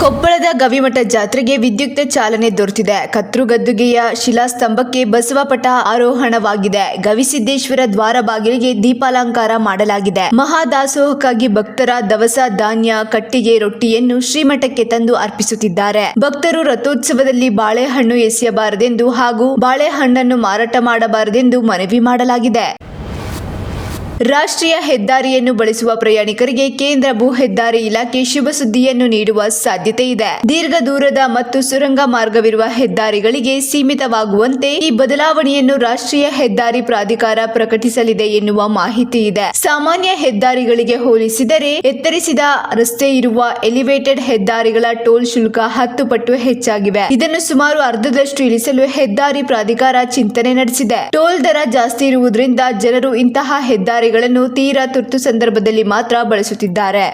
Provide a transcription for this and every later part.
ಕೊಪ್ಪಳದ ಗವಿಮಠ ಜಾತ್ರೆಗೆ ವಿದ್ಯುಕ್ತ ಚಾಲನೆ ದೊರೆತಿದೆ. ಕತ್ರುಗದ್ದುಗೆಯ ಶಿಲಾಸ್ತಂಭಕ್ಕೆ ಬಸವ ಪಟ ಆರೋಹಣವಾಗಿದೆ. ಗವಿಸಿದ್ದೇಶ್ವರ ದ್ವಾರ ಬಾಗಿಲಿಗೆ ದೀಪಾಲಂಕಾರ ಮಾಡಲಾಗಿದೆ. ಮಹಾದಾಸೋಹಕ್ಕಾಗಿ ಭಕ್ತರ ದವಸ ಧಾನ್ಯ, ಕಟ್ಟಿಗೆ, ರೊಟ್ಟಿಯನ್ನು ಶ್ರೀಮಠಕ್ಕೆ ತಂದು ಅರ್ಪಿಸುತ್ತಿದ್ದಾರೆ. ಭಕ್ತರು ರಥೋತ್ಸವದಲ್ಲಿ ಬಾಳೆಹಣ್ಣು ಎಸೆಯಬಾರದೆಂದು ಹಾಗೂ ಬಾಳೆಹಣ್ಣನ್ನು ಮಾರಾಟ ಮಾಡಬಾರದೆಂದು ಮನವಿ ಮಾಡಲಾಗಿದೆ. ರಾಷ್ಟ್ರೀಯ ಹೆದ್ದಾರಿಯನ್ನು ಬಳಸುವ ಪ್ರಯಾಣಿಕರಿಗೆ ಕೇಂದ್ರ ಭೂ ಹೆದ್ದಾರಿ ಇಲಾಖೆ ಶುಭ ಸುದ್ದಿಯನ್ನು ನೀಡುವ ಸಾಧ್ಯತೆ ಇದೆ. ದೀರ್ಘ ದೂರದ ಮತ್ತು ಸುರಂಗ ಮಾರ್ಗವಿರುವ ಹೆದ್ದಾರಿಗಳಿಗೆ ಸೀಮಿತವಾಗುವಂತೆ ಈ ಬದಲಾವಣೆಯನ್ನು ರಾಷ್ಟ್ರೀಯ ಹೆದ್ದಾರಿ ಪ್ರಾಧಿಕಾರ ಪ್ರಕಟಿಸಲಿದೆ ಎನ್ನುವ ಮಾಹಿತಿ ಇದೆ. ಸಾಮಾನ್ಯ ಹೆದ್ದಾರಿಗಳಿಗೆ ಹೋಲಿಸಿದರೆ ಎತ್ತರಿಸಿದ ರಸ್ತೆ ಇರುವ ಎಲಿವೇಟೆಡ್ ಹೆದ್ದಾರಿಗಳ ಟೋಲ್ ಶುಲ್ಕ 10 ಪಟ್ಟು ಹೆಚ್ಚಾಗಿವೆ. ಇದನ್ನು ಸುಮಾರು ಅರ್ಧದಷ್ಟು ಇಳಿಸಲು ಹೆದ್ದಾರಿ ಪ್ರಾಧಿಕಾರ ಚಿಂತನೆ ನಡೆಸಿದೆ. ಟೋಲ್ ದರ ಜಾಸ್ತಿ ಇರುವುದರಿಂದ ಜನರು ಇಂತಹ ಹೆದ್ದಾರಿಗಳನ್ನು ತೀರಾ ತುರ್ತು ಸಂದರ್ಭದಲ್ಲಿ ಮಾತ್ರ ಬಳಸುತ್ತಿದ್ದಾರೆ.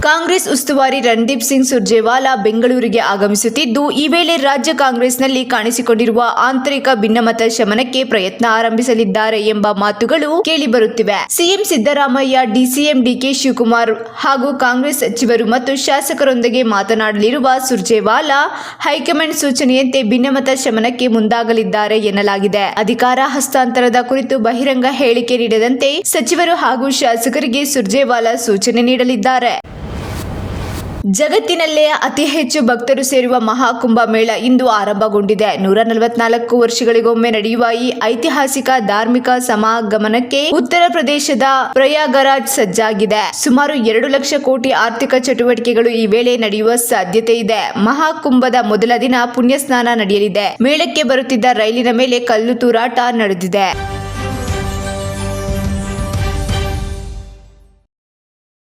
ಕಾಂಗ್ರೆಸ್ ಉಸ್ತುವಾರಿ ರಣದೀಪ್ ಸಿಂಗ್ ಸುರ್ಜೇವಾಲಾ ಬೆಂಗಳೂರಿಗೆ ಆಗಮಿಸುತ್ತಿದ್ದು, ಈ ವೇಳೆ ರಾಜ್ಯ ಕಾಂಗ್ರೆಸ್ನಲ್ಲಿ ಕಾಣಿಸಿಕೊಂಡಿರುವ ಆಂತರಿಕ ಭಿನ್ನಮತ ಶಮನಕ್ಕೆ ಪ್ರಯತ್ನ ಆರಂಭಿಸಲಿದ್ದಾರೆ ಎಂಬ ಮಾತುಗಳು ಕೇಳಿಬರುತ್ತಿವೆ. CM Siddaramaiah, DCM DK Shivakumar ಹಾಗೂ ಕಾಂಗ್ರೆಸ್ ಸಚಿವರು ಮತ್ತು ಶಾಸಕರೊಂದಿಗೆ ಮಾತನಾಡಲಿರುವ ಸುರ್ಜೇವಾಲಾ ಹೈಕಮಾಂಡ್ ಸೂಚನೆಯಂತೆ ಭಿನ್ನಮತ ಶಮನಕ್ಕೆ ಮುಂದಾಗಲಿದ್ದಾರೆ ಎನ್ನಲಾಗಿದೆ. ಅಧಿಕಾರ ಹಸ್ತಾಂತರದ ಕುರಿತು ಬಹಿರಂಗ ಹೇಳಿಕೆ ನೀಡದಂತೆ ಸಚಿವರು ಹಾಗೂ ಶಾಸಕರಿಗೆ ಸುರ್ಜೇವಾಲಾ ಸೂಚನೆ ನೀಡಲಿದ್ದಾರೆ. ಜಗತ್ತಿನಲ್ಲೇ ಅತಿ ಹೆಚ್ಚು ಭಕ್ತರು ಸೇರುವ ಮಹಾಕುಂಭ ಮೇಳ ಇಂದು ಆರಂಭಗೊಂಡಿದೆ. 144 ವರ್ಷಗಳಿಗೊಮ್ಮೆ ನಡೆಯುವ ಈ ಐತಿಹಾಸಿಕ ಧಾರ್ಮಿಕ ಸಮಾಗಮನಕ್ಕೆ ಉತ್ತರ ಪ್ರದೇಶದ ಪ್ರಯಾಗರಾಜ್ ಸಜ್ಜಾಗಿದೆ. ಸುಮಾರು 2 ಲಕ್ಷ ಕೋಟಿ ಆರ್ಥಿಕ ಚಟುವಟಿಕೆಗಳು ಈ ವೇಳೆ ನಡೆಯುವ ಸಾಧ್ಯತೆ ಇದೆ. ಮಹಾಕುಂಭದ ಮೊದಲ ದಿನ ಪುಣ್ಯ ಸ್ನಾನ ನಡೆಯಲಿದೆ. ಮೇಳಕ್ಕೆ ಬರುತ್ತಿದ್ದ ರೈಲಿನ ಮೇಲೆ ಕಲ್ಲು ತೂರಾಟ ನಡೆದಿದೆ.